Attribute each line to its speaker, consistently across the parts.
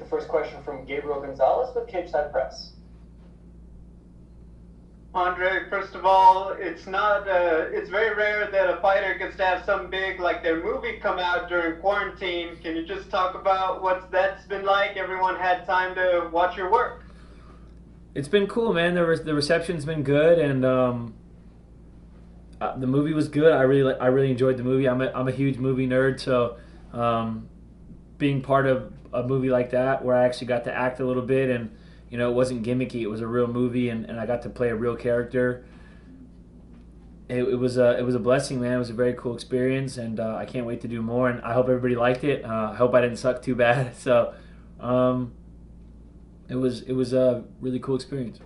Speaker 1: first question from Gabriel Gonzalez with Cape Side Press.
Speaker 2: Andre, first of all, it's very rare that a fighter gets to have something big like their movie come out during quarantine. Can you just talk about what that's been like? Everyone had time to watch your work.
Speaker 3: It's been cool, man. The reception's been good, and the movie was good. I really enjoyed the movie. I'm a huge movie nerd, so being part of a movie like that where I actually got to act a little bit, and it wasn't gimmicky. It was a real movie, and I got to play a real character. It was a blessing, man. It was a very cool experience, and I can't wait to do more. And I hope everybody liked it. I hope I didn't suck too bad. So it was a really cool experience.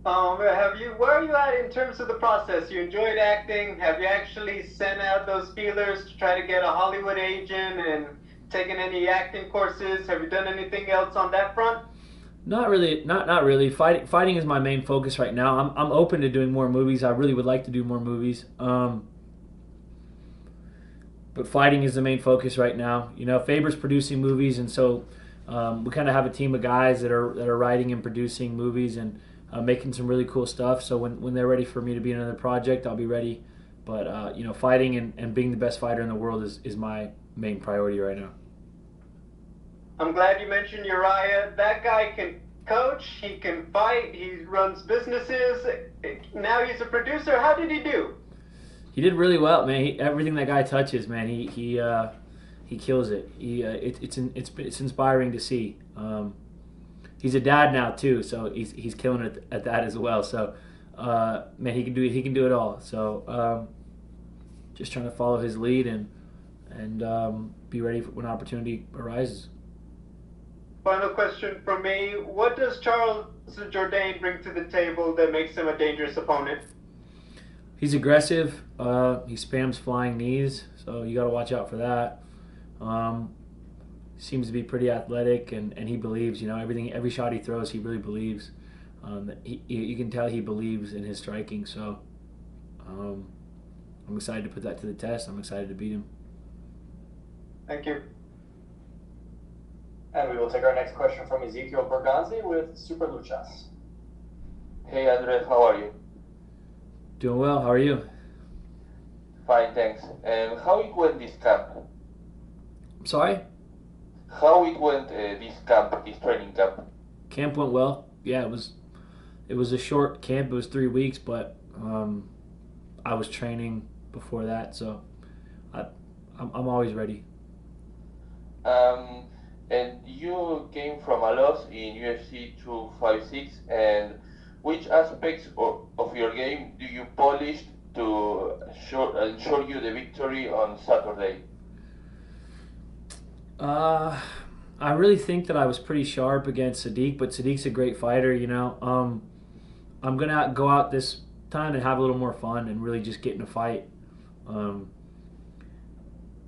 Speaker 2: Where are you at in terms of the process? You enjoyed acting. Have you actually sent out those feelers to try to get a Hollywood agent and taken any acting courses? Have you done anything else on that front?
Speaker 3: Not really. Not really. Fighting is my main focus right now. I'm open to doing more movies. I really would like to do more movies. But fighting is the main focus right now. Faber's producing movies, and so we kind of have a team of guys that are writing and producing movies and making some really cool stuff. So when they're ready for me to be in another project, I'll be ready. But fighting and being the best fighter in the world is my main priority right now.
Speaker 2: I'm glad you mentioned Uriah. That guy can coach, he can fight, he runs businesses. Now he's a producer. How did he do?
Speaker 3: He did really well, man. Everything that guy touches, man, he kills it. It's inspiring to see. He's a dad now too, so he's killing it at that as well. So, man, he can do it all. So, just trying to follow his lead and be ready for when opportunity arises.
Speaker 2: Final question from me. What does Charles Jourdain bring to the table that makes him a dangerous opponent?
Speaker 3: He's aggressive. He spams flying knees, so you got to watch out for that. Seems to be pretty athletic, and he believes. Every shot he throws, he really believes. You can tell he believes in his striking. So I'm excited to put that to the test. I'm excited to beat him.
Speaker 2: Thank you.
Speaker 1: And we will take our next question from Ezekiel Berganzi with Super Luchas.
Speaker 4: Hey Andre, how are you?
Speaker 3: Doing well. How are you?
Speaker 4: Fine, thanks. And how it went this camp?
Speaker 3: I'm sorry?
Speaker 4: How it went this training camp?
Speaker 3: Camp went well. Yeah, it was a short camp. It was 3 weeks, but I was training before that, so I'm always ready.
Speaker 4: And you came from a loss in UFC 256, and which aspects of your game do you polish to ensure you the victory on Saturday?
Speaker 3: I really think that I was pretty sharp against Sadiq, but Sadiq's a great fighter, I'm gonna go out this time and have a little more fun and really just get in a fight. You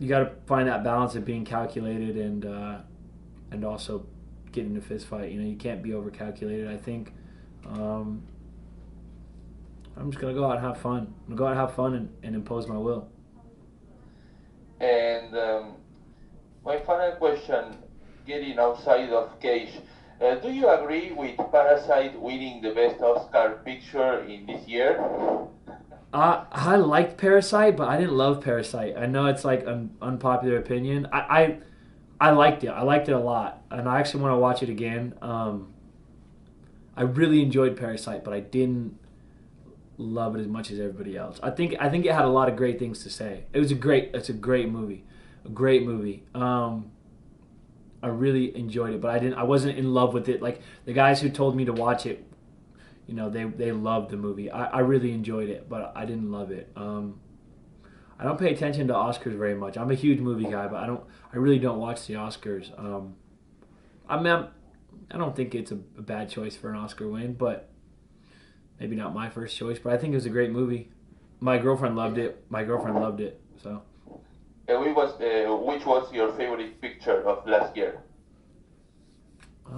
Speaker 3: got to find that balance of being calculated and also getting in a fist fight. You can't be over calculated. I think I'm just gonna go out and have fun. I'm gonna go out and have fun and impose my will.
Speaker 4: And my final question, getting outside of cage, do you agree with Parasite winning the best Oscar picture in this year?
Speaker 3: I liked Parasite, but I didn't love Parasite. I know it's like an unpopular opinion. I liked it. I liked it a lot, and I actually want to watch it again. I really enjoyed Parasite, but I didn't love it as much as everybody else. I think it had a lot of great things to say. It's a great movie, a great movie. I really enjoyed it, but I wasn't in love with it. Like the guys who told me to watch it, they loved the movie. I really enjoyed it, but I didn't love it. I don't pay attention to Oscars very much. I'm a huge movie guy, but I really don't watch the Oscars. I don't think it's a bad choice for an Oscar win, but maybe not my first choice. But I think it was a great movie. My girlfriend loved it. So.
Speaker 4: Which was your favorite picture of last year?
Speaker 3: I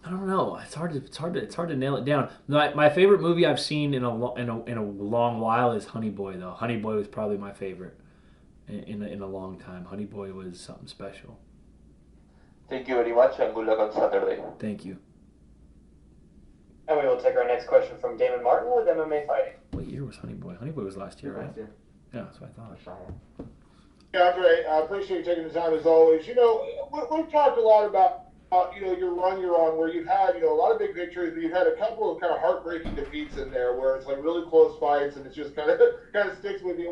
Speaker 3: don't know. It's hard to nail it down. My favorite movie I've seen in a long while is Honey Boy, though. Honey Boy was probably my favorite, in a long time. Honey Boy was something special.
Speaker 4: Thank you very much and good luck on Saturday.
Speaker 3: Thank you.
Speaker 1: And we will take our next question from Damon Martin with MMA Fighting.
Speaker 3: What year was Honey Boy? Honey Boy was last year, right? Yeah, that's what I thought.
Speaker 5: Yeah, Andre, I appreciate you taking the time as always. You know, we've talked a lot about, you know, your run you're on where you've had, you know, a lot of big victories, but you've had a couple of kind of heartbreaking defeats in there where it's like really close fights and it's just kind of sticks with you.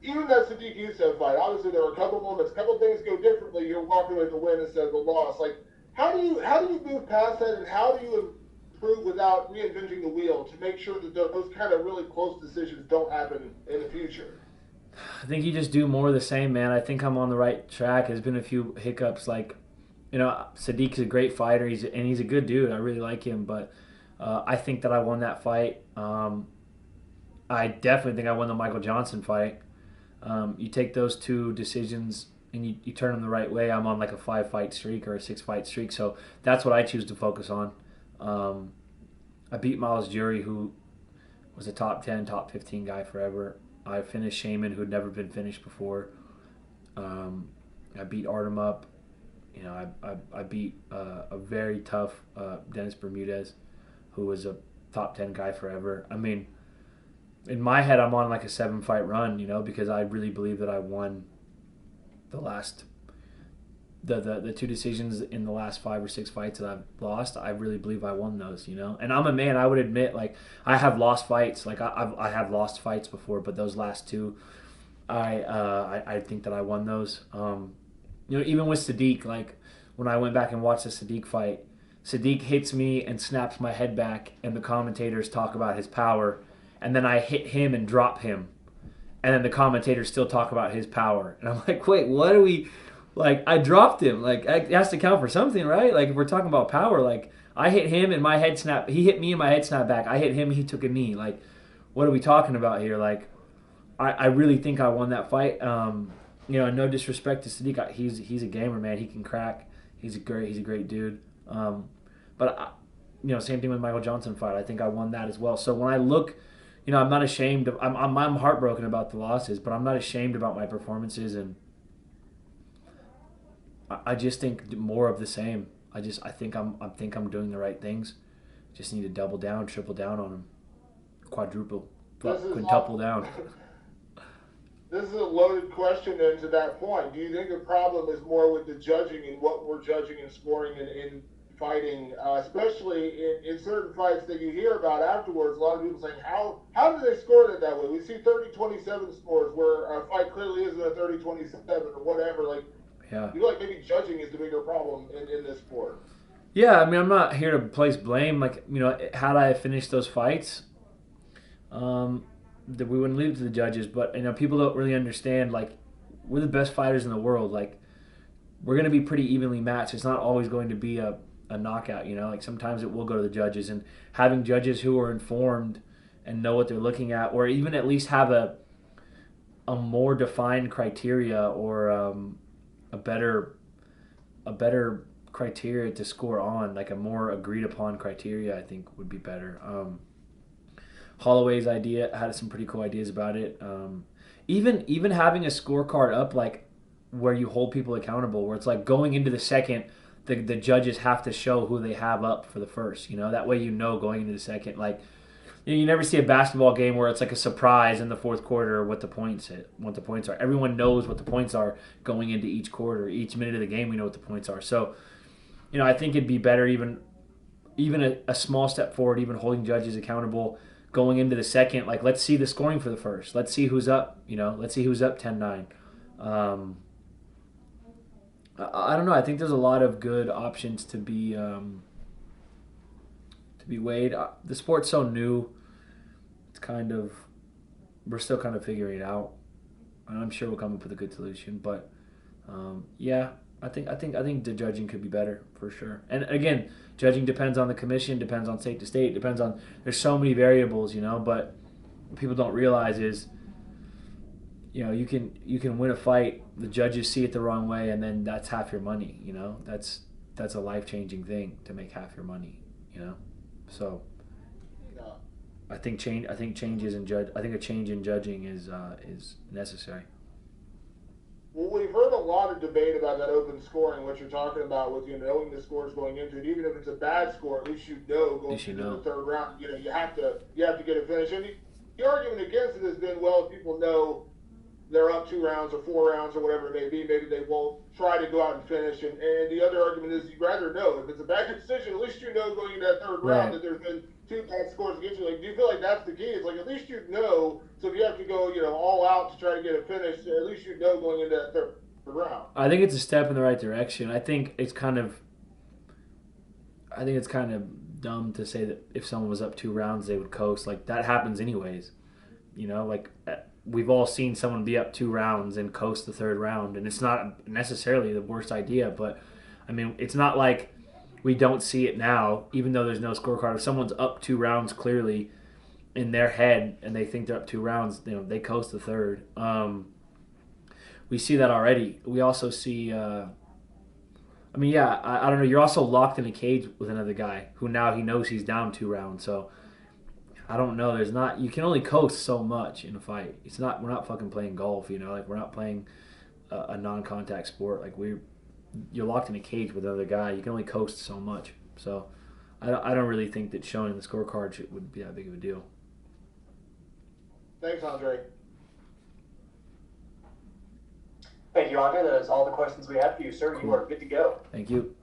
Speaker 5: Even that Sadiq Youssef fight, obviously there were a couple moments, a couple things go differently. You're walking away with the win instead of the loss. Like, how do you move past that, and how do you improve without reinventing the wheel to make sure that those kind of really close decisions don't happen in the future?
Speaker 3: I think you just do more of the same, man. I think I'm on the right track. There's been a few hiccups, like, you know, Sadiq's a great fighter, he's a good dude. I really like him, but I think that I won that fight. I definitely think I won the Michael Johnson fight. You take those two decisions and you turn them the right way. I'm on like a 5-fight streak or a 6-fight streak, so that's what I choose to focus on. I beat Miles Jury, who was a top 10, top 15 guy forever. I finished Shaman, who had never been finished before. I beat Artem up. You know, I beat a very tough Dennis Bermudez, who was a top 10 guy forever. I mean, in my head, I'm on like a 7-fight run, you know, because I really believe that I won the two decisions in the last 5 or 6 fights that I've lost. I really believe I won those, you know. And I'm a man. I would admit, like, I have lost fights. Like I have lost fights before, but those last two, I think that I won those. You know, even with Sadiq, like when I went back and watched the Sadiq fight, Sadiq hits me and snaps my head back, and the commentators talk about his power, and then I hit him and drop him, and then the commentators still talk about his power, and I'm like, wait, what are we? Like, I dropped him. Like, it has to count for something, right? Like, if we're talking about power, like, I hit him and my head snapped. He hit me and my head snapped back. I hit him, he took a knee. Like, what are we talking about here? Like, I really think I won that fight. You know, no disrespect to Sadiq. He's a gamer, man. He can crack. He's a great dude. But, you know, same thing with Michael Johnson fight. I think I won that as well. So when I look, you know, I'm not ashamed of. I'm heartbroken about the losses, but I'm not ashamed about my performances, and I just think more of the same. I think I'm doing the right things. Just need to double down, triple down on them, quintuple down.
Speaker 5: This is a loaded question then to that point. Do you think the problem is more with the judging and what we're judging and scoring in fighting, especially in certain fights that you hear about afterwards? A lot of people saying, how do they score it that way? We see 30-27 scores where a fight clearly isn't a 30-27 or whatever. Like,
Speaker 3: yeah.
Speaker 5: You feel like maybe judging is the bigger problem in this sport.
Speaker 3: Yeah, I mean, I'm not here to place blame. Like, you know, had I finished those fights, that we wouldn't leave it to the judges. But, you know, people don't really understand, like, we're the best fighters in the world. Like, we're going to be pretty evenly matched. It's not always going to be a knockout, you know. Like, sometimes it will go to the judges. And having judges who are informed and know what they're looking at, or even at least have a more defined criteria or a better criteria to score on, like a more agreed upon criteria, I think would be better. Holloway's idea had some pretty cool ideas about it. Even having a scorecard up, like where you hold people accountable, where it's like going into the second, the judges have to show who they have up for the first. You know, that way you know going into the second. Like, you never see a basketball game where it's like a surprise in the fourth quarter what the points are. Everyone knows what the points are going into each quarter. Each minute of the game, we know what the points are. So, you know, I think it'd be better even a small step forward, even holding judges accountable going into the second. Like, let's see the scoring for the first. Let's see who's up. You know, let's see who's up 10-9. I don't know. I think there's a lot of good options to be weighed. The sport's so new. It's we're still kind of figuring it out. And I'm sure we'll come up with a good solution. But yeah, I think the judging could be better for sure. And again, judging depends on the commission, depends on state to state, depends on. There's so many variables, you know. But what people don't realize is, you know, you can win a fight. The judges see it the wrong way, and then that's half your money. You know, that's a life-changing thing to make half your money. You know. So, I think a change in judging is necessary.
Speaker 5: Well, we've heard a lot of debate about that open scoring, what you're talking about with knowing the scores going into it. Even if it's a bad score, at least you know going into the third round. You have to get it finished. And the argument against it has been, well, if people know they're up 2 rounds or 4 rounds or whatever it may be, maybe they won't try to go out and finish. And the other argument is you'd rather know. If it's a bad decision, at least you know going into that third round that there's been 2 bad scores against you. Like, do you feel like that's the key? It's like, at least you know. So if you have to go, all out to try to get it finished, at least you know going into that third round.
Speaker 3: I think it's a step in the right direction. I think it's kind of dumb to say that if someone was up 2 rounds, they would coast. Like, that happens anyways. Like, we've all seen someone be up 2 rounds and coast the third round, and it's not necessarily the worst idea, but I mean, it's not like we don't see it now, even though there's no scorecard. If someone's up 2 rounds clearly in their head and they think they're up 2 rounds, they coast the third. We see that already. We also see, I don't know, you're also locked in a cage with another guy who now he knows he's down 2 rounds, so I don't know. You can only coast so much in a fight. We're not fucking playing golf, like we're not playing a non-contact sport. Like you're locked in a cage with another guy. You can only coast so much. So I don't really think that showing the scorecard would be that big of a deal.
Speaker 5: Thanks, Andre.
Speaker 1: Thank you, Andre. That is all the questions we have for you, sir. Cool. You are good to go.
Speaker 3: Thank you.